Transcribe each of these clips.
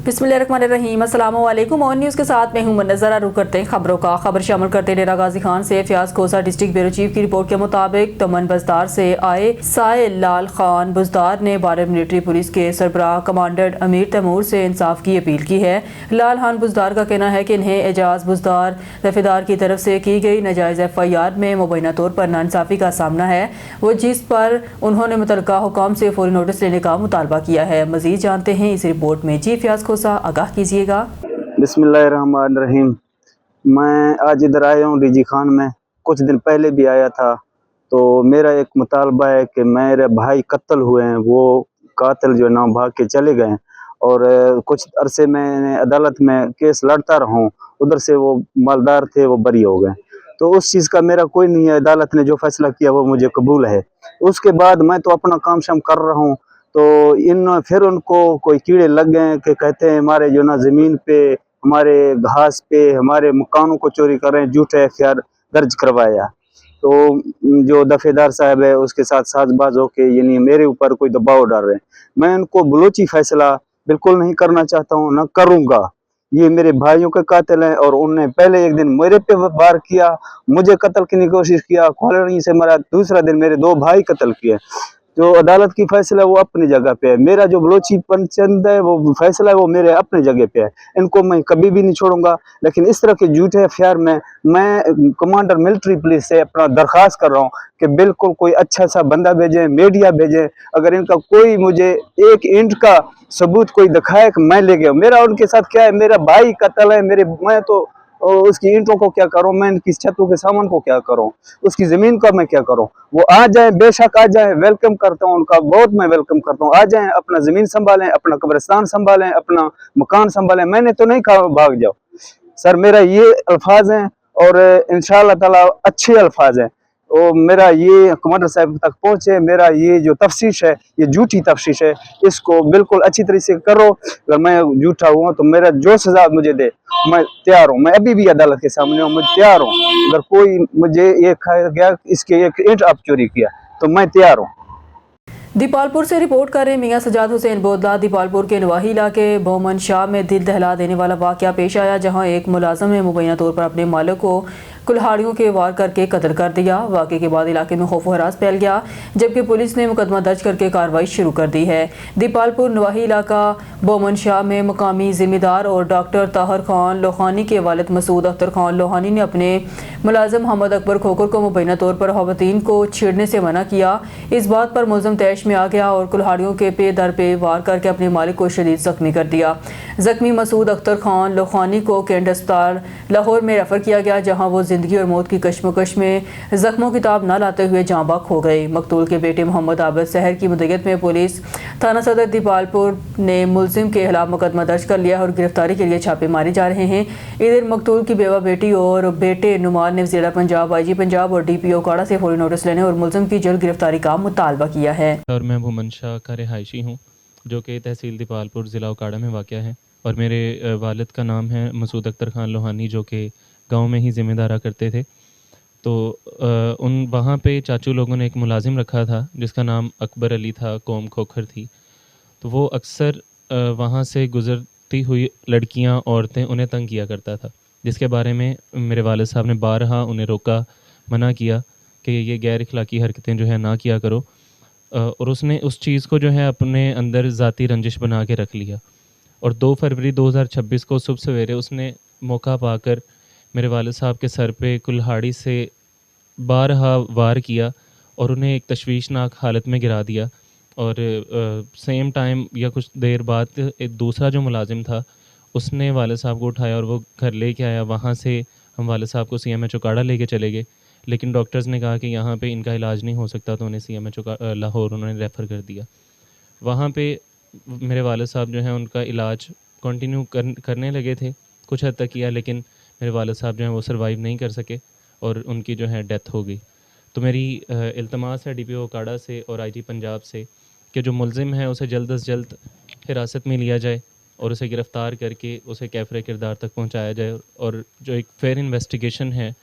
बिस्मिल्लाहिर्रहमानिर्रहीम। अस्सलाम वालेकुम। ऑन न्यूज़ के साथ मैं हूं मुनज़्ज़रा। रुख करते हैं खबरों का। खबर शामिल करते डेरा गाजी खान से फयाज खोसा डिस्ट्रिक्ट ब्यूरो चीफ की रिपोर्ट के मुताबिक तमन बजदार से आए साहिल लाल खान बुजदार ने भारत मिलिट्री पुलिस के सरबराह कमांडेंट अमीर तैमूर से इंसाफ की अपील की है। लाल खान बुजदार का कहना है कि इन्हें एजाज बुजदार दफेदार की तरफ से की गई नाजायज़ FIR में मुबैना तौर पर नाइंसाफ़ी का सामना है, वो जिस पर उन्होंने मुतल्लिका हुकाम से फौरी नोटिस लेने का मुतालबा किया है। मज़ीद जानते हैं इस रिपोर्ट में। जी फयाज खोसा, आगाह कीजिएगा। बिस्मिल्लाहिर्रहमानिर्रहीम। मैं आज इधर आया हूँ डीजी खान में, कुछ दिन पहले भी आया था। तो मेरा एक मुतालबा है कि मेरे भाई कत्ल हुए हैं, वो कातिल जो नाम भाग के चले गए हैं और कुछ अरसे मैंने अदालत में केस लड़ता रहा हूँ, उधर से वो मालदार थे वो बरी हो गए। तो उस चीज़ का मेरा कोई नहीं है, अदालत ने जो फैसला किया वो मुझे कबूल है। उसके बाद मैं तो अपना काम शाम कर रहा हूँ, तो फिर उनको कोई कीड़े लग गए कि कहते हैं हमारे जो ना ज़मीन पे, हमारे घास पे, हमारे मकानों को चोरी कर रहे हैं, झूठे FIR दर्ज करवाया। तो जो दफेदार साहब है उसके साथ साजबाज होके यानी मेरे ऊपर कोई दबाव डाल रहे हैं। मैं उनको बलोची फैसला बिल्कुल नहीं करना चाहता हूँ, ना करूँगा। ये मेरे भाइयों के कातिल हैं और उन्होंने पहले एक दिन मेरे पे वार किया, मुझे कत्ल की कोशिश किया, कॉलोनी से मारा, दूसरा दिन मेरे 2 भाई कत्ल किए। जो अदालत की फैसला है वो अपनी जगह पे है, मेरा जो बलोची पंचंद है वो फैसला है वो मेरे अपनी जगह पे है, इनको मैं कभी भी नहीं छोड़ूंगा। लेकिन इस तरह के झूठे FIR में मैं कमांडर मिलिट्री पुलिस से अपना दरख्वास्त कर रहा हूँ कि बिल्कुल कोई अच्छा सा बंदा भेजें, मीडिया भेजें। अगर इनका कोई मुझे एक इंच का सबूत कोई दिखाए कि मैं ले गया, मेरा उनके साथ क्या है, मेरा भाई कत्ल है, मैं तो उसकी ईंटों को क्या करूं, मैं इनकी छतों के सामान को क्या करूं, उसकी जमीन का मैं क्या करूं। वो आ जाए, बेशक आ जाए, वेलकम करता हूं उनका, बहुत मैं वेलकम करता हूं। आ जाए, अपना जमीन संभालें, अपना कब्रिस्तान संभालें, अपना मकान संभालें, मैंने तो नहीं कहा भाग जाओ। सर मेरा ये अल्फाज हैं और इंशाअल्लाह ताला अच्छे अल्फाज हैं। और मेरा ये कमांडर साहब तक पहुंचे, मेरा ये जो तफ्तीश है ये झूठी तफ्तीश है, इसको बिल्कुल अच्छी तरीके से करो। अगर मैं झूठा हुआ तो मेरा जो सजा मुझे दे मैं तैयार हूँ, मैं अभी भी अदालत के सामने हूँ, मैं तैयार हूँ। अगर कोई मुझे ये कहा गया इसके एक ईंट आप चोरी किया तो मैं तैयार हूँ। दीपालपुर से रिपोर्ट कर रहे मियां सजाद हुसैन बोदला। दीपालपुर के नवाही इलाके बोमन शाह में दिल दहला देने वाला वाक़या पेश आया, जहां एक मुलाजम ने मुबैना तौर पर अपने मालिक को कुल्हाड़ियों के वार करके कत्ल कर दिया। वाक़े के बाद इलाके में खौफ व हरास फैल गया, जबकि पुलिस ने मुकदमा दर्ज करके कार्रवाई शुरू कर दी है। दीपालपुर नवाही इलाका बोमन शाह में मकामी ज़िम्मेदार और डॉक्टर ताहिर खान लोहानी के वालिद मसूद अख्तर खान लोहानी ने अपने मुलाजिम मोहम्मद अकबर खोकर को मुबैना तौर पर खवातीन को छेड़ने से मना किया। इस बात पर मुलज़िम तैश में आ गया और कुल्हाड़ियों के पे दर पे वार करके अपने मालिक को शदीद ज़ख्मी कर दिया। ज़ख्मी मसूद अख्तर खान लोहानी को कैंट अस्पताल लाहौर में रेफ़र किया गया, जहाँ वो ज़िंदगी और मौत की कश्मकश में ज़ख्मों की ताब न लाते हुए जाँ बाक हो गए। मकतूल के बेटे मोहम्मद आबिद सहर की मुद्दत में पुलिस थाना सदर दीपालपुर ने मुलजिम के खिलाफ मुकदमा दर्ज कर लिया और गिरफ्तारी के लिए छापे मारे जा रहे हैं। इधर मकतूल की बेवा बेटी और बेटे नुमान ने ज़िला पंजाब, IG पंजाब और DPO काड़ा से फौरी नोटिस लेने और मुलजिम की जल्द गिरफ्तारी का मुतालबा किया है। और मैं भूमन शाह का रिहायशी हूँ, जो कि तहसील दीपालपुर ज़िला काड़ा में वाक़ है। और मेरे वालिद का नाम है मसूद अख्तर खान लोहानी, जो कि गांव में ही ज़िम्मेदारा करते थे। तो उन वहाँ पे चाचू लोगों ने एक मुलाजिम रखा था जिसका नाम अकबर अली था, कौम खोखर थी। तो वो अक्सर वहाँ से गुज़रती हुई लड़कियाँ, औरतें उन्हें तंग किया करता था, जिसके बारे में मेरे वालिद साहब ने बारहा उन्हें रोका, मना किया कि ये गैर अखलाकी हरकतें जो है ना किया करो। और उसने उस चीज़ को जो है अपने अंदर ज़ाती रंजिश बना के रख लिया। और 2 फरवरी 2026 को सुबह सवेरे उसने मौका पाकर मेरे वालिद साहब के सर पे कुल्हाड़ी से बारहा वार किया और उन्हें एक तशवीशनाक हालत में गिरा दिया। और सेम टाइम या कुछ देर बाद एक दूसरा जो मुलाजिम था उसने वालिद साहब को उठाया और वो घर लेके आया। वहाँ से हम वालिद साहब को CMH काड़ा लेके चले गए, लेकिन डॉक्टर्स ने कहा कि यहाँ पे इनका इलाज नहीं हो सकता, तो उन्हें CMH लाहौर उन्होंने रेफ़र कर दिया। वहाँ पे मेरे वालिद साहब जो हैं उनका इलाज कंटिन्यू करने लगे थे, कुछ हद तक किया, लेकिन मेरे वालिद साहब जो हैं वो सर्वाइव नहीं कर सके और उनकी जो है डेथ हो गई। तो मेरी इल्तमास है DPO काड़ा से और IG पंजाब से कि जो मुलजिम है उसे जल्द से जल्द हिरासत में लिया जाए और उसे गिरफ़्तार करके उसे कैफ़रे किरदार तक पहुंचाया जाए, और जो एक फेयर इन्वेस्टिगेशन है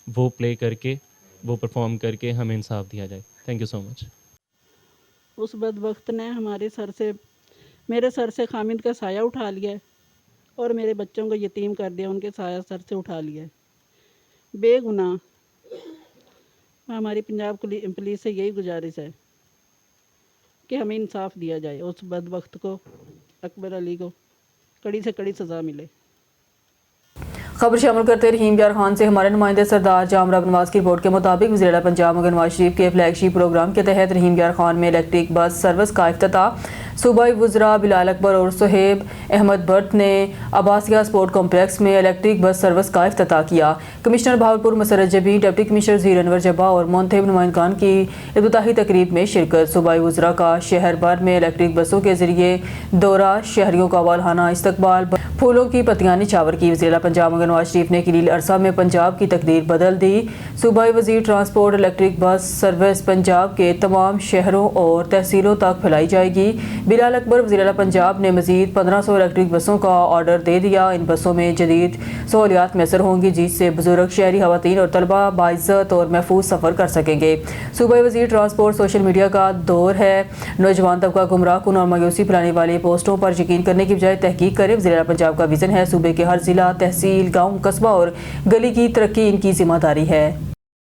वो प्ले करके, वो परफॉर्म करके हमें इंसाफ दिया जाए। Thank you so much. उस बदबख्त ने मेरे सर से खामिद का साया उठा लिया है। और मेरे बच्चों को यतीम कर दिया, उनके साया सर से उठा लिया है बेगुनाह। हमारी पंजाब पुलिस से यही गुजारिश है कि हमें इंसाफ दिया जाए, उस बदबख्त को, अकबर अली को कड़ी से कड़ी सज़ा मिले। खबर शामिल करते रहीम यार खान से हमारे नुमाइंदे सरदार जामरा नवाज की रिपोर्ट के मुताबिक वज़ीर पंजाब नवाज शरीफ के फ्लैगशिप प्रोग्राम के तहत रहीम यार खान में इलेक्ट्रिक बस सर्विस का इफ्तिताह सूबाई वज़रा बिलाल अकबर और सुहेब अहमद भट्ट ने अब्बासिया स्पोर्ट कॉम्प्लेक्स में इलेक्ट्रिक बस सर्विस का इफ्तिताह किया। कमिश्नर भावलपुर मसरत जबी, डिप्टी कमिश्नर ज़हीर अनवर जब्बा और मोंथेब नुमाइंदगान की इफ्तिताही तकरीब में शिरकत। सूबाई वज़रा का शहर भर में इलेक्ट्रिक बसों के जरिए दौरा, शहरियों का वालहाना इस्तकबाल, फूलों की पत्तियां निछावर की। वज़ीर पंजाब नवाज शरीफ ने कलील अरसा में पंजाब की तकदीर बदल दी। सूबाई वज़ीर transport electric bus service Punjab के तमाम शहरों और तहसीलों तक फैलाई जाएगी। बिलाल अकबर वज़ीर पंजाब ने मज़ीद 1500 इलेक्ट्रिक बसों का ऑर्डर दे दिया। इन बसों में जदीद सहूलियात मैसर होंगी जिससे बुजुर्ग, शहरी खवातीन और तलबा बाइज़्ज़त और महफूज सफ़र कर सकेंगे। सूबाई वज़ीर ट्रांसपोर्ट सोशल मीडिया का दौर है, नौजवान तबका गुमराह कुन और मायूसी फैलाने वाले पोस्टों पर यकीन करने की बजाय तहकीक करे। वज़ीर पंजाब का विज़न है सूबे के हर ज़िला, तहसील, गाँव, कस्बा और गली की तरक्की इनकी जिम्मेदारी है।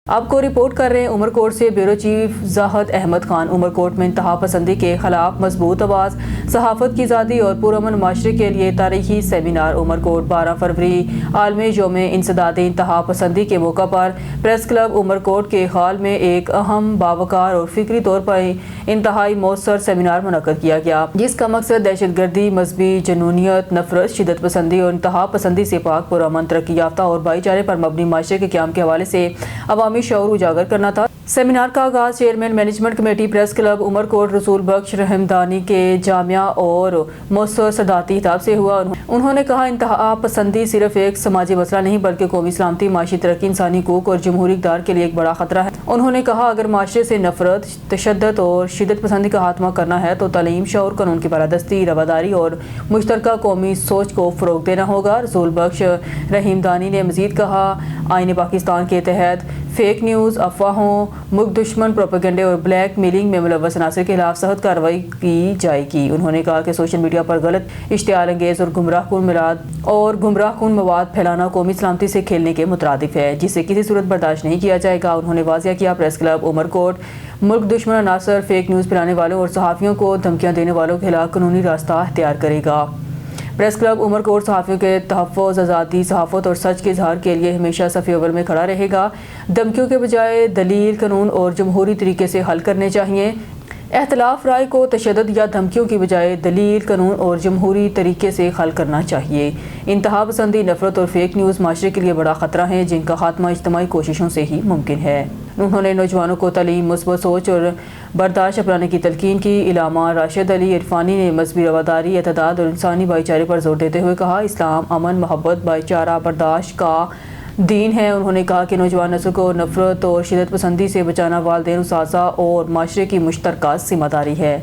आपको रिपोर्ट कर रहे हैं उमरकोट से ब्यूरो चीफ जाहद अहमद खान। उमरकोट में इंतहा पसंदी के खिलाफ मजबूत आवाज़, सहाफ़त की आज़ादी और पुरअमन माशरे के लिए तारीखी सेमिनार। उमरकोट 12 फरवरी आलमी यौम इंसदाद इंतहा पसंदी के मौका पर प्रेस क्लब उमरकोट के हाल में एक अहम, बावकार और फिक्री तौर पर इंतहाई मौसर सेमिनार मुनक्कद किया गया, जिसका मकसद दहशत गर्दी, मजहबी जनूनियत, नफरत, शिदत पसंदी और इंतहा पसंदी से पाक, पुरअमन, तरक्की याफ्ता और भाईचारे पर मबनी माशरे के क़याम के हवाले से अवामी शऊर उजागर करना था। सेमिनार का आगाज chairman management committee press club Umarkot Rasool Bakhsh रहमदानी के जामिया और मौसर सदाती खिताब से हुआ। उन्होंने कहा, इंतहा पसंदी सिर्फ एक समाजी मसला नहीं बल्कि कौमी सलामती, माशी तरक्की, इंसानी हकूक और जमहूरी इक़्तिदार के लिए एक बड़ा खतरा है। उन्होंने कहा, अगर माशरे से नफरत, तशद्दुद और शिदत पसंदी का खात्मा करना है तो तालीम, शऊर, कानून की बालादस्ती, रवादारी और मुश्तरका कौमी सोच को फ़रोग़ देना होगा। रसूल बख्श रहमदानी ने मज़ीद कहा, आईन पाकिस्तान के तहत फेक न्यूज़, अफवाहों, मुल्क दुश्मन प्रोपेगेंडे और ब्लैक मेलिंग में मुलव्वस अनासर के खिलाफ सख्त कार्रवाई की जाएगी। उन्होंने कहा कि सोशल मीडिया पर गलत, इश्तियाल अंगेज़ और गुमराहकुन मवाद फैलाना कौमी सलामती से खेलने के मुतरादिफ है, जिसे किसी सूरत बर्दाश्त नहीं किया जाएगा। उन्होंने वाज़िया किया, प्रेस क्लब उमरकोट मुल्क दुश्मन अनासर, फेक न्यूज़ फैलाने वालों और सहाफ़ियों को धमकियाँ देने वालों के खिलाफ कानूनी रास्ता अख्तियार करेगा। प्रेस क्लब उमरकोट सहाफ़ियों के तहफ़्फ़ुज़, आज़ादी, सहाफ़त और सच के इज़हार के लिए हमेशा सफ़े अव्वल में खड़ा रहेगा। धमकियों के बजाय दलील, कानून और जमहूरी तरीके से हल करने चाहिए। एख्तिलाफ राय को तशद्दुद या धमकियों की बजाय दलील, कानून और जमहूरी तरीके से हल करना चाहिए। इंतहा पसंदी, नफरत और फेक न्यूज़ माशरे के लिए बड़ा ख़तरा है, जिनका खात्मा इज्तिमाई कोशिशों से ही मुमकिन है। उन्होंने नौजवानों को तालीम, मुस्बत सोच और बर्दाश्त अपनाने की तलकीन की। इलामा राशिद अली इरफानी ने मजहबी रवादारी, एतदाद और इंसानी भाईचारे पर जोर देते हुए कहा, इस्लाम अमन, मोहब्बत, भाईचारा, बर्दाश्त का दीन है। उन्होंने कहा कि नौजवान नस्ल को नफरत और शिदत पसंदी से बचाना वालिदैन, उस्ताज़ा और माशरे की मुश्तरका जिम्मेदारी है।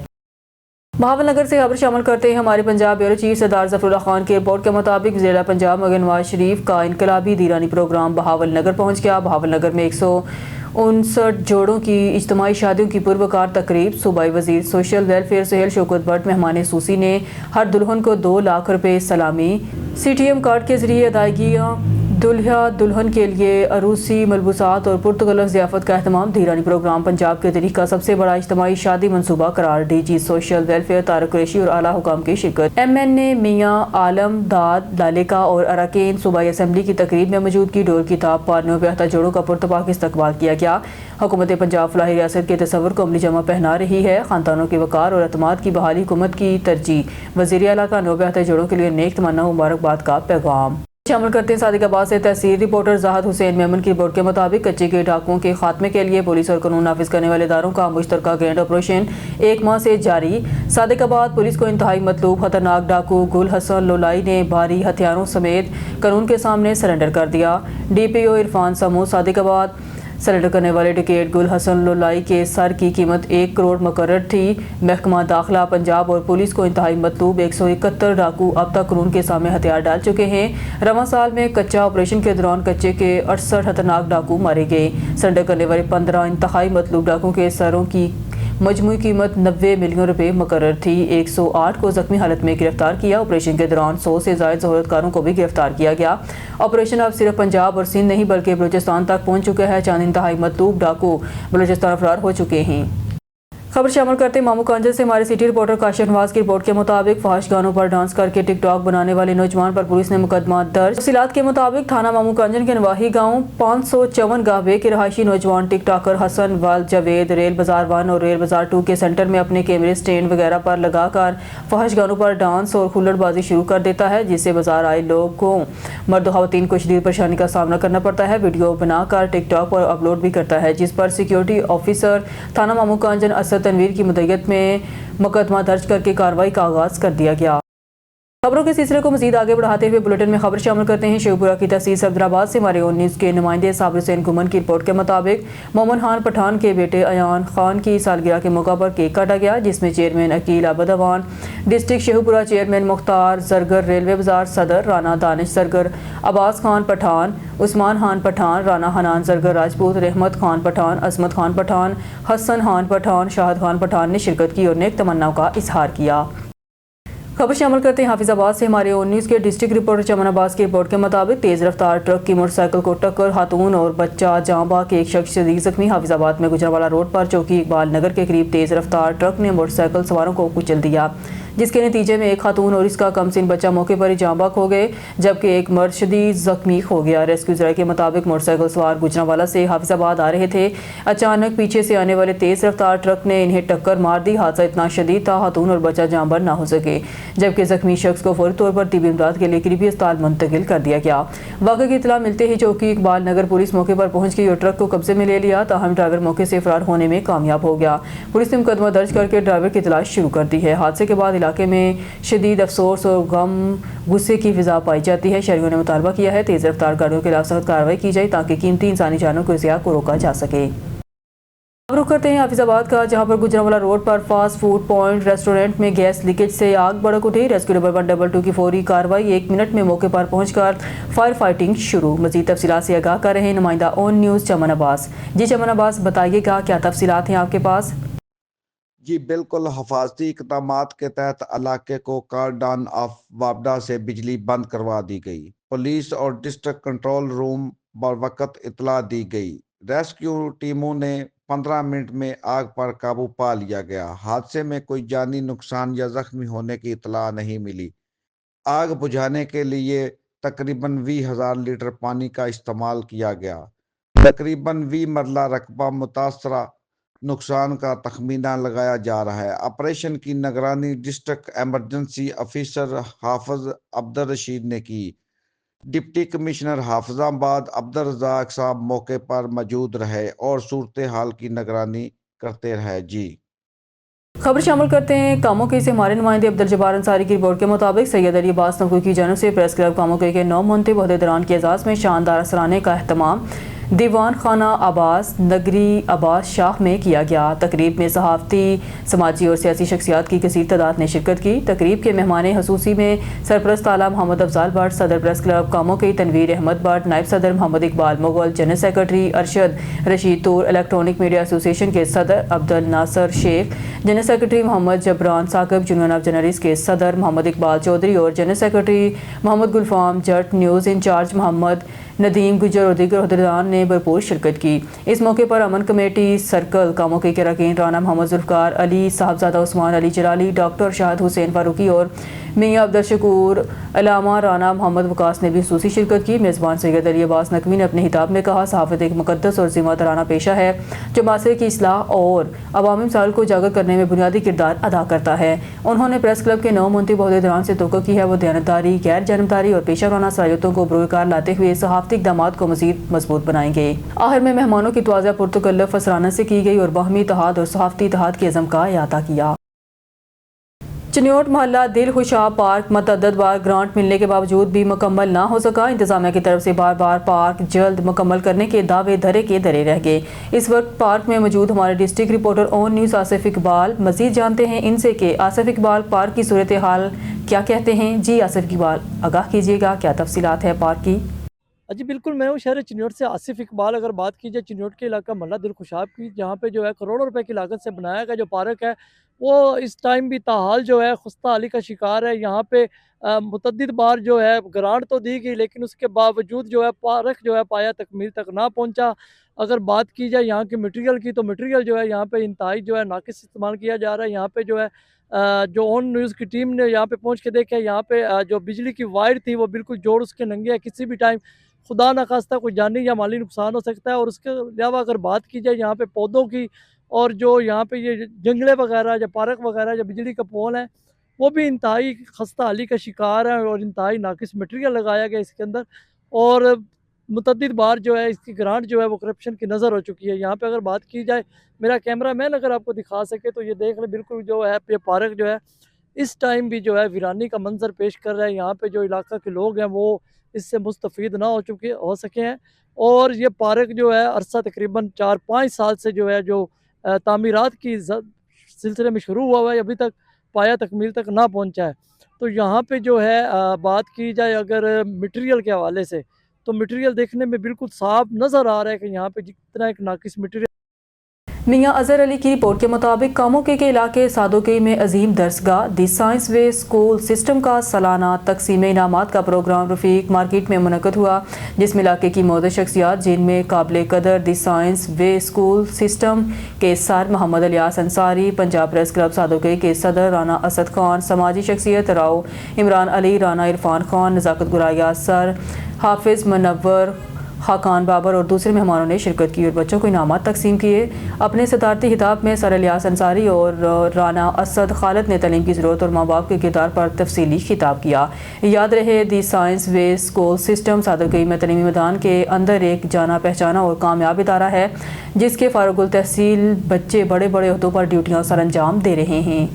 बहावलनगर से खबर शामिल करते हैं हमारे पंजाब ब्यूरो चीफ सरदार ज़फ़रुल्लाह खान की रिपोर्ट के मुताबिक ज़िला पंजाब में नवाज शरीफ का इनकलाबी दीरानी प्रोग्राम बहावलनगर पहुँच गया। बहावलनगर में 159 जोड़ों की इज्तिमाई शादियों की पुरवकार तकरीब। सूबाई वज़ीर सोशल वेलफेयर सुहेल शौकत भट्ट मेहमान सूसी ने हर दुल्हन को 2 लाख रुपए सलामी, CTM कार्ड के जरिए अदायगियाँ, दुल्हा दुल्हन के लिए अरूसी मलबूसात और पुर्तगलफ ज़ियाफ़त का अहतमाम। धीरानी प्रोग्राम पंजाब के तारीख़ का सबसे बड़ा इज्तिमाई शादी मनसूबा करार। DG social welfare Tariq Qureshi और आला हुकाम की शिरकत। MNA मियाँ आलम दाद लालिका और अरकान सूबाई असम्बली की तकरीब में मौजूदगी। डोर किताब पर 99 जोड़ों का पुरतपाक इस्तकबाल किया गया। हुकूमत पंजाब फलाही रियासत के तस्वुर को अमली जमा पहना रही है। ख़ानदानों के वक़ार और अतमाद की बहाली हुकूमत की तरजीह। वज़ीर आला का 99 जोड़ों के लिए नेक तमन्ना मुबारकबाद का पैगाम। शामिल करते हैं सादिकाबाद से तहसील रिपोर्टर जाहद हुसैन मेमन की रिपोर्ट के मुताबिक कच्चे के डाकुओं के खात्मे के लिए पुलिस और कानून नाफिज करने वाले इदारों का मुश्तरका ग्रैंड ऑपरेशन 1 माह से जारी। सादिकाबाद पुलिस को इंतहाई मतलूब खतरनाक डाकू गुल हसन लोलाई ने भारी हथियारों समेत कानून के सामने सरेंडर कर दिया। DPO इरफान समूह सादिकाबाद सरेंडर करने वाले डिकेट गुल हसन लोलाई के सर की कीमत 1 करोड़ मुकर्रर थी। महकमा दाखिला पंजाब और पुलिस को इंतहाई मतलूब 171 डाकू अब तक कानून के सामने हथियार डाल चुके हैं। रवां साल में कच्चा ऑपरेशन के दौरान कच्चे के 68 खतरनाक डाकू मारे गए। सरेंडर करने वाले 15 इंतहाई मतलूब डाकू के सरों की मजमूई कीमत 90 मिलियन रुपए मुकर्रर थी। 108 को जख्मी हालत में गिरफ्तार किया। ऑपरेशन के दौरान 100 से ज़ायद ज़रूरतकारों को भी गिरफ्तार किया गया। ऑपरेशन अब सिर्फ पंजाब और सिंध नहीं बल्कि बलूचिस्तान तक पहुंच चुका है। चंद इंतहाई मतलूब डाकू बलूचिस्तान फरार हो चुके हैं। खबर शामिल करते मामू कांजल से हमारे सिटी रिपोर्टर काशिफ नवाज की रिपोर्ट के मुताबिक फहाश गानों पर डांस करके टिकटॉक बनाने वाले नौजवान पर पुलिस ने मुकदमा दर्ज। तफसीलात के मुताबिक थाना मामू कांजल के नवाही गांव 554 गाहबे के रहायशी नौजवान टिकटॉकर हसन वाल जावेद रेल बाजार 1 और रेल बाजार 2 के सेंटर में अपने कैमरे स्टैंड वगैरह पर लगाकर फहाश गानों पर डांस और हुल्लड़बाजी शुरू कर देता है, जिससे बाजार आए लोगों मर्द ख़वातीन को शदीद परेशानी का सामना करना पड़ता है। वीडियो बनाकर टिकटॉक पर अपलोड भी करता है, जिस पर सिक्योरिटी ऑफिसर थाना मामू कांजल असद तनवीर की मदईयत में मुकदमा दर्ज करके कार्रवाई का आगाज कर दिया गया। खबरों के सिलसिले को मजीद आगे बढ़ाते हुए बुलेटिन में खबर शामिल करते हैं। शेखपुरा की तहसील सफदराबाद से हमारे ओन न्यूज़ के नुमाइंदे साबिर हुसैन गुमन की रिपोर्ट के मुताबिक मोमन खान पठान के बेटे अयान खान की सालगिरह के मौका पर केक काटा गया, जिसमें चेयरमैन अकील अबदवान, district Sheikhupura chairman Mukhtar Zargar, railway बाजार सदर राना दानिश जरगर, अब्बास खान पठान, उस्मान खान पठान, राना हनान जरगर राजपूत, रहमत खान पठान, अजमत खान पठान, हसन खान पठान, शाहद खान पठान ने शिरकत की और नेक तमन्नाओं का इजहार किया। खबर शामिल करते हैं हाफिजाबाद से हमारे ओन न्यूज़ के डिस्ट्रिक्ट रिपोर्टर चमन अब्बास की रिपोर्ट के मुताबिक तेज़ रफ्तार ट्रक की मोटरसाइकिल को टक्कर, खातून और बच्चा जाँ बहक, एक शख्स शदीद जख्मी। हाफिजाबाद में गुजरावाला रोड पर चौकी इकबाल नगर के करीब तेज़ रफ्तार ट्रक ने मोटरसाइकिल सवारों को कुचल दिया, जिसके नतीजे में एक खातून और इसका कमसिन बच्चा मौके पर ही जाँ बहक हो गए, जबकि एक मर्द शदीद जख्मी हो गया। रेस्क्यू ज़राए के मुताबिक मोटरसाइकिल सवार गुजरावाला से हाफिजाबाद आ रहे थे। अचानक पीछे से आने वाले तेज़ रफ्तार ट्रक ने इन्हें टक्कर मार दी। हादसा इतना शदीद था खातून और बच्चा जाँ बहक ना हो सके, जबकि जख्मी शख्स को फौरी तौर पर तिब्बी इमदाद के लिए करीबी अस्पताल मुंतकिल कर दिया गया। वाक़े की इत्तला मिलते ही चौकी इकबाल नगर पुलिस मौके पर पहुंच गई और ट्रक को कब्जे में ले लिया, ताहम ड्राइवर मौके से फरार होने में कामयाब हो गया। पुलिस ने मुकदमा दर्ज करके ड्राइवर की तलाश शुरू कर दी है। हादसे के बाद इलाके में शदीद अफसोस और गम गुस्से की फिजा पाई जाती है। शहरियों ने मुतालबा किया है तेज़ रफ्तार गाड़ियों के खिलाफ सख्त कार्रवाई की जाए ताकि कीमती इंसानी जानों के ज़िया को रोका जा सके। अब रुख करते हैं हाफिजाबाद का, जहां पर गुजरावाला रोड पर फास्ट फूड पॉइंट रेस्टोरेंट में गैस लीकेज से आग भड़क उठी। रेस्क्यू नंबर 122 की फौरी कार्रवाई, 1 मिनट में मौके पर पहुंचकर फायर फाइटिंग शुरू। मजीद तफसीलात से आगाह कर रहे हैं नुमाइंदा ऑन न्यूज़ चमन अब्बास। जी चमन अब्बास, बताइएगा क्या तफसीलात हैं आपके पास? जी बिल्कुल, हिफाजती इक़दामात के तहत इलाके को कार्डान ऑफ वापडा से बिजली बंद करवा दी गई। पुलिस और डिस्ट्रिक्ट कंट्रोल रूम बरवक़्त इतला दी गई। रेस्क्यू टीमों ने 15 मिनट में आग पर काबू पा लिया गया। हादसे में कोई जानी नुकसान या जख्मी होने की इतला नहीं मिली। आग बुझाने के लिए तकरीबन 20,000 लीटर पानी का इस्तेमाल किया गया। तकरीबन 20 मरला रकबा मुतासरा नुकसान का तखमीना लगाया जा रहा है। ऑपरेशन की निगरानी डिस्ट्रिक्ट एमरजेंसी ऑफिसर हाफिज अब्दुल रशीद ने की। डिप्टी कमिश्नर हाफिजाबाद अब्दुल रज़ाक साहब मौके पर मौजूद रहे और सूरत हाल की निगरानी करते रहे। जी खबर शामिल करते हैं कामोके से हमारे नुमाइंदे अब्दुल जब्बार अंसारी की रिपोर्ट के मुताबिक सैयद अली अब्बास नकवी की जानब से प्रेस क्लब कामोके के 9 मुंतब ओहदेदारान के एजाज़ में शानदार सराहने का अहतमाम दीवान खाना आबास नगरी अब्बास शाह में किया गया। तकरीब में सहाफ़ती, समाजी और सियासी शख्सियात की कसीर तादाद ने शिरकत की। तकरीब के मेहमान हसूसी में सरपरस्त आला मोहम्मद अफजाल भट्ट, सदर प्रेस क्लब कामोके तनवीर अहमद भट्ट, नायब सदर Mohammad Iqbal Mughal, general secretary Arshad Rasheed Toor, electronic media association के सदर Abdul Nasir Sheikh, general secretary Mohammad Jabran Saqib, union of journalist के सदर मोहम्मद इकबाल चौधरी और general secretary Mohammad Gulfam Jat, news incharge Mohammad Nadeem Gujjar और दीगर ओहदेदारान ने भरपूर शिरकत की। इस मौके पर अमन कमेटी सर्कल कामोके के रकीन राना मोहम्मद जुल्फ़कार अली, साहबजादा उस्मान अली जलाली, डॉक्टर शाहद हुसैन फारूकी और मियाँ अब्दुल शकूर अलामा राना मोहम्मद वकास ने भी खुसूसी शिरकत की। मेज़बान सैयद अली अब्बास नकवी ने अपने हिताब में कहा, सहाफ़त एक मुक़द्दस और ज़िम्मेदाराना पेशा है जो माशरे की इस्लाह और अवामी मसाइल को उजागर करने में बुनियादी किरदार अदा करता है। उन्होंने प्रेस क्लब के 9 मुंतब ओहदेदारान से तवक्को की है वो दयानतदारी, गैर जानबदारी और पेशा वाराना सलाहियतों को बरोकार लाते हुए सहाफ़ती इक़दामात को मज़ीद मजबूत बनाएंगे। आखिर में मेहमानों की तवाज़ा पुरतकल्लुफ़ फसराना से की गई और बाहमी इत्तेहाद और सहाफ़ती इत्तेहाद के अज़म का अहाता किया। चनियोट मोहल्ला दिल खुशा पार्क मतअद्दद बार ग्रांट मिलने के बावजूद भी मुकम्मल ना हो सका। इंतजामिया की तरफ से बार बार पार्क जल्द मुकम्मल करने के दावे धरे के धरे रह गए। इस वक्त पार्क में मौजूद हमारे district reporter on news Asif Iqbal Majeed जानते हैं इनसे कि आसिफ इकबाल पार्क की सूरत हाल क्या कहते हैं। जी आसिफ इकबाल, आगाह कीजिएगा, क्या तफसीलात है पार्क की? جی بالکل، میں ہوں شہر چنیوٹ سے آصف اقبال۔ اگر بات کی جائے چنیوٹ کے علاقہ محلہ دلخوشاب کی، جہاں پہ جو ہے کروڑوں روپے کی لاگت سے بنایا گیا جو پارک ہے، وہ اس ٹائم بھی تاحال جو ہے خستہ حالی کا شکار ہے۔ یہاں پہ متعدد بار جو ہے گرانٹ تو دی گئی، لیکن اس کے باوجود جو ہے پارک جو ہے پایا تکمیل تک نہ پہنچا۔ اگر بات کی جائے یہاں کی مٹیریل کی، تو مٹیریل جو ہے یہاں پہ انتہائی جو ہے ناقص استعمال کیا جا رہا ہے۔ یہاں پہ جو ہے جو اون نیوز کی ٹیم نے یہاں پہ پہنچ کے دیکھا، یہاں پہ جو بجلی کی وائر تھی وہ بالکل جوڑ اس کے ننگے ہے، کسی بھی ٹائم خدا نخواستہ کوئی جانی یا مالی نقصان ہو سکتا ہے۔ اور اس کے علاوہ اگر بات کی جائے یہاں پہ پودوں کی، اور جو یہاں پہ یہ جنگلے وغیرہ یا پارک وغیرہ یا بجلی کا پول ہے، وہ بھی انتہائی خستہ حالی کا شکار ہے اور انتہائی ناقص مٹیریل لگایا گیا اس کے اندر۔ اور متعدد بار جو ہے اس کی گرانٹ جو ہے وہ کرپشن کی نظر ہو چکی ہے۔ یہاں پہ اگر بات کی جائے، میرا کیمرہ مین اگر آپ کو دکھا سکے تو یہ دیکھ لیں، بالکل جو ہے یہ پارک جو ہے اس ٹائم بھی جو ہے ویرانی کا منظر پیش کر رہا ہے۔ یہاں پہ جو علاقہ کے لوگ ہیں وہ اس سے مستفید نہ ہو سکے ہیں، اور یہ پارک جو ہے عرصہ تقریباً 4-5 سال سے جو ہے جو تعمیرات کی سلسلے میں شروع ہوا ہے، ابھی تک پایا تکمیل تک نہ پہنچا ہے۔ تو یہاں پہ جو ہے بات کی جائے اگر مٹیریل کے حوالے سے، تو مٹیریل دیکھنے میں بالکل صاف نظر آ رہا ہے کہ یہاں پہ جتنا ایک ناقص مٹیریل۔ میاں اظہر علی کی رپورٹ کے مطابق کاموکے کے علاقے سادوکی میں عظیم درسگاہ دی سائنس وے اسکول سسٹم کا سالانہ تقسیم انعامات کا پروگرام رفیق مارکیٹ میں منعقد ہوا، جس میں علاقے کی معزز شخصیات جن میں قابل قدر دی سائنس وے اسکول سسٹم کے سر محمد الیاس انصاری، پنجاب پریس کلب سادوکی کے صدر رانا اسد خان، سماجی شخصیت راؤ عمران علی، رانا عرفان خان، نزاکت گرایہ سر حافظ منور خاقان بابر اور دوسرے مہمانوں نے شرکت کی اور بچوں کو انعامات تقسیم کیے۔ اپنے صدارتی خطاب میں سر الیاس انصاری اور رانا اسد خالد نے تعلیم کی ضرورت اور ماں باپ کے کردار پر تفصیلی خطاب کیا۔ یاد رہے دی سائنس وے اسکول سسٹم سادوکی میں تعلیمی میدان کے اندر ایک جانا پہچانا اور کامیاب ادارہ ہے، جس کے فارغ التحصیل بچے بڑے بڑے عہدوں پر ڈیوٹیاں سر انجام دے رہے ہیں۔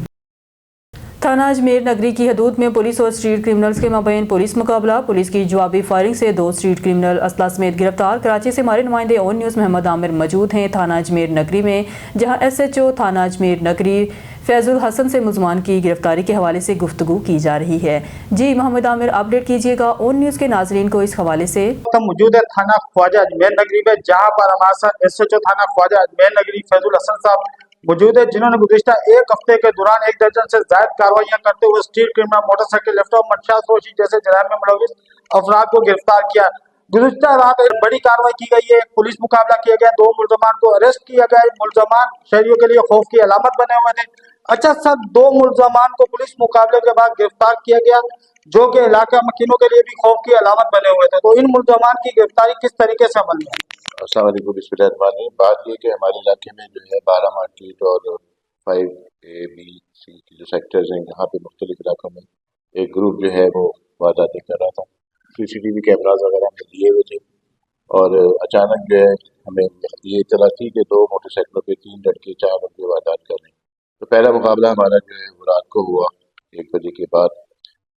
تھانہ اجمیر نگری کی حدود میں پولیس اور اسٹریٹ کرمنلز کے مابین پولیس مقابلہ، پولیس کی جوابی فائرنگ سے 2 اسٹریٹ کرمنل اسلحہ سمیت گرفتار۔ کراچی سے ہمارے نمائندے اون نیوز محمد عامر موجود ہیں تھانہ اجمیر نگری میں، جہاں ایس ایچ او تھانہ اجمیر نگری فیض الحسن سے ملزمان کی گرفتاری کے حوالے سے گفتگو کی جا رہی ہے۔ جی محمد عامر، اپڈیٹ کیجیے گا اون نیوز کے ناظرین کو اس حوالے سے۔ موجود ہے تھانہ خواجہ اجمیر نگری میں، جہاں پر ہمارے ساتھ ایس ایچ او تھانہ خواجہ اجمیر نگری فیض الحسن صاحب موجود ہے، جنہوں نے گزشتہ ایک ہفتے کے دوران 1 درجن سے زائد کارروائیاں کرتے ہوئے street criminal, motorcycle lift اور منشیات فروشی جیسے جرائم میں ملوث افراد کو گرفتار کیا۔ گزشتہ رات ایک بڑی کارروائی کی گئی ہے، پولیس مقابلہ کیا گیا، 2 ملزمان کو اریسٹ کیا گیا ہے۔ ملزمان شہریوں کے لیے خوف کی علامت بنے ہوئے تھے۔ اچھا سر، 2 ملزمان کو پولیس مقابلے کے بعد گرفتار کیا گیا، جو کہ علاقہ مکینوں کے لیے بھی خوف کی علامت بنے ہوئے تھے، تو ان ملزمان کی گرفتاری کس طریقے سے عمل میں؟ السلام علیکم، بسم اللہ الرحمن الرحیم۔ بات یہ کہ ہمارے علاقے میں جو ہے 12 مارکیٹ اور 5A B C کی جو سیکٹرز ہیں، یہاں پہ مختلف علاقوں میں ایک گروپ جو ہے وہ وارداتیں کر رہا تھا۔ CCTV کیمراز وغیرہ ہمیں لیے ہوئے تھے، اور اچانک جو ہے ہمیں یہ اطلاع تھی کہ 2 موٹر سائیکلوں پہ 3 لڑکے 4 لڑکے واردات کر رہے ہیں۔ تو پہلا مقابلہ ہمارا جو ہے وہ رات کو ہوا 1 بجے کے بعد،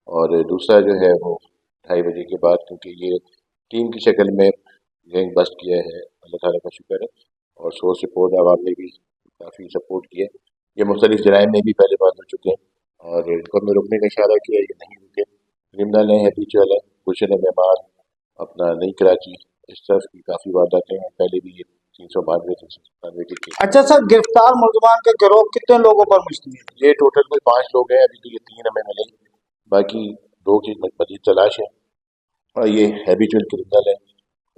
اور دوسرا جو ہے وہ 2:30 بجے کے بعد، کیونکہ یہ ٹیم کی شکل میں گینگ بسٹ کیا ہے، اللہ تعالیٰ کا شکر ہے، اور سورس رپورٹ عوام نے بھی کافی سپورٹ کیا۔ یہ مختلف جرائم میں بھی پہلے بات ہو چکے ہیں، اور ان کو ہم نے روکنے کا اشارہ کیا، یہ نہیں رکے۔ کرمنل ہیں، ہیبیچول ہیں، گلشن مہمان، اپنا نئی کراچی، اس طرح کی کافی وارداتیں ہیں، پہلے بھی یہ 392 397 کے کیس۔ اچھا سر، گرفتار ملزمان کے گروہ کتنے لوگوں پر مشتمل ہے؟ یہ ٹوٹل کوئی 5 لوگ ہیں، ابھی تو یہ 3 ہمیں ملے، باقی 2 کی مزید تلاش ہے، اور یہ ہیبیچول کرمنل ہیں،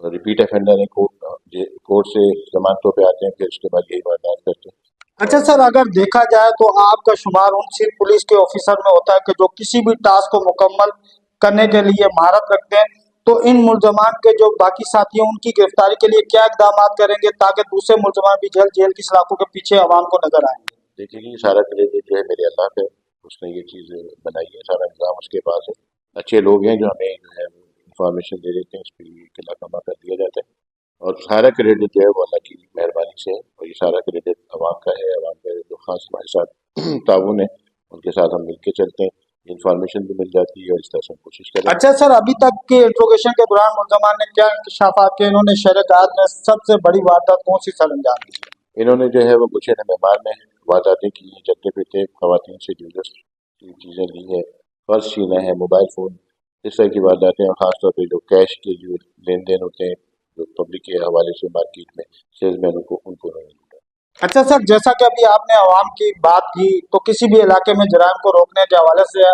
ریپیٹ افینڈر ہیں، کورٹ سے ضمانتوں پہ آتے ہیں، پھر اس کے بعد یہی واردات کرتے ہیں۔ اچھا سر، اگر دیکھا جائے تو آپ کا شمار ان سندھ پولیس کے آفیسر میں ہوتا ہے کہ جو کسی بھی ٹاسک کو مکمل کرنے کے لیے مہارت رکھتے ہیں، تو ان ملزمان کے جو باقی ساتھی ہیں ان کی گرفتاری کے لیے کیا اقدامات کریں گے تاکہ دوسرے ملزمان بھی جلد جیل کی سلاخوں کے پیچھے عوام کو نظر آئیں گے؟ دیکھیے یہ سارا کریڈٹ جو ہے میرے اللہ پہ، اس نے یہ چیز بنائی ہے، سارا نظام اس کے پاس ہے، اچھے لوگ ہیں جو ہمیں جو ہے انفارمیشن دے دیتے ہیں، اس پہ یہ علاقہ کر دیا جاتا ہے، اور سارا کریڈٹ جو ہے وہ اللہ کی مہربانی سے ہے، اور یہ سارا کریڈٹ عوام کا ہے۔ عوام کا جو خاص ہمارے ساتھ تعاون ہے، ان کے ساتھ ہم مل کے چلتے ہیں، انفارمیشن بھی مل جاتی ہے، اور اس طرح سے ہم کوشش کریں۔ اچھا سر، ابھی تک کے انٹروگیشن کے دوران ملزمان نے کیا انکشافات کیے؟ انہوں نے شہر گاز میں سب سے بڑی واردات کون سی سر انجام دی؟ انہوں نے جو ہے وہ گلشن مہمان میں وارداتیں کی ہیں، چلتے پھرتے خواتین سے جو چیزیں لی ہیں، پرس چھینا ہے، موبائل فون इस तरह की वारदातें, और ख़ासतौर पर जो कैश के जो लेन देन होते हैं जो पब्लिक के हवाले से मार्केट में सेल्समैनों को, उनको नहीं लूटा। अच्छा सर, जैसा कि अभी आपने अवाम की बात की, तो किसी भी इलाके में जराइम को रोकने के हवाले से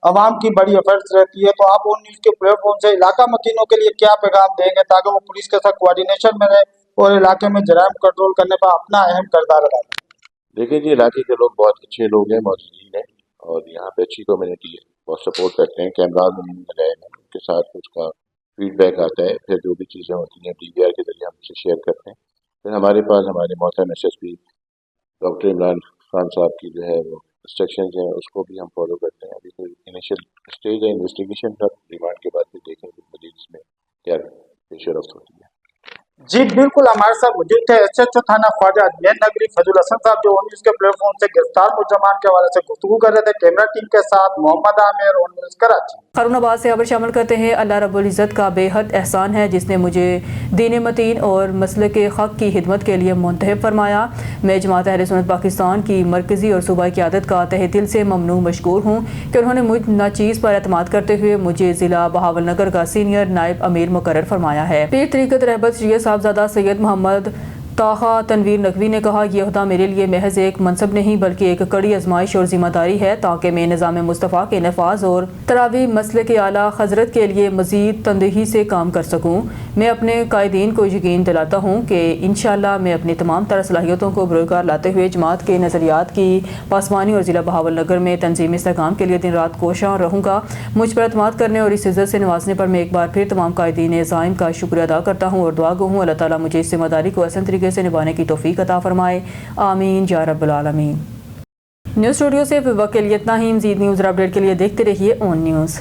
अवाम की बड़ी एफर्ट्स रहती है, तो आप ऑन न्यूज़ के प्लेटफॉर्म से इलाका मकीनों के लिए क्या पैगाम देंगे ताकि वो पुलिस के साथ कोऑर्डिनेशन में रहे और इलाके में जराइम कंट्रोल करने पर अपना अहम किरदार अदा करें? देखिए जी, इलाके के लोग बहुत अच्छे लोग हैं, मौजूदीन हैं, और यहाँ पे अच्छी कम्युनिटी है, बहुत सपोर्ट करते हैं। कैमराज उन्होंने लगाए हैं, उनके साथ उसका फीडबैक आता है, फिर जो भी चीज़ें होती हैं DVR के जरिए हम उसे शेयर करते हैं। फिर हमारे पास हमारे मोहतरम SSP डॉक्टर इमरान खान साहब की जो है वो इंस्ट्रक्शंस हैं, उसको भी हम फॉलो करते हैं। अभी कोई इनिशियल स्टेज है इन्वेस्टिगेशन का, रिमांड के बाद फिर देखेंगे मजीद इसमें क्या पेशरफ्त होती है। जी बिल्कुल, हमारे साथ मौजूद थे SHO थाना ख्वाजा अजमेर नगरी फैजुल हसन साहब, जो न्यूज़ के प्लेटफॉर्म से गिरफ्तार मुलजमान के हवाले से गुफ्तगू कर रहे थे। कैमरा टीम के साथ मोहम्मद आमिर और न्यूज़ कराची। खैरुनाबाद से खबर शामिल करते हैं। अल्लाह रब्बुल इज़्ज़त का बेहद एहसान है जिसने मुझे दीन मतीन और मसलक हक़ की खिदमत के लिए मुंतखब फरमाया। मैं जमात अहले सुन्नत पाकिस्तान की मरकज़ी और सूबाई क़यादत का तहे दिल से ममनून मशकूर हूँ कि उन्होंने मुझ नाचीज़ पर एतमाद करते हुए मुझे ज़िला बहावलनगर का सीनियर नायब अमीर मुकर्रर फरमाया है। पीर तरीक़त रहबत शरीयत साहबजादा सैयद मोहम्मद ताहा तनवीर नकवी ने कहा, यह ओहदा मेरे लिए महज एक मनसब नहीं बल्कि एक कड़ी आजमाइश और जिम्मेदारी है ताकि मैं निज़ाम मुस्तफ़ा के नफाज और तरावी मसले के आला हज़रत के लिए मज़ीद तंदही से काम कर सकूँ। मैं अपने कायदीन को यकीन दिलाता हूँ कि इंशाअल्लाह मैं अपनी तमाम तरह सलाहियतों को बरकरार लाते हुए जमात के नज़रियात की पासवानी और ज़िला बहावलनगर में तंजीमी इस्तेहकाम के लिए दिन रात कोशां रहूँगा। मुझ पर एतमाद करने और इस इज़्ज़त से नवाजने पर मैं एक बार फिर तमाम कायदीन ज़ाइम का शुक्रिया अदा करता हूँ और दुआ गो हूँ अल्लाह ताला मुझे इस जिम्मेदारी को आसान तरीके से निभाने की तौफीक अता फरमाए। आमीन या रब्बल आलमीन। न्यूज़ स्टूडियो से वक्त के लिए इतना ही। मज़ीद न्यूज़ अपडेट के लिए देखते रहिए ऑन न्यूज़।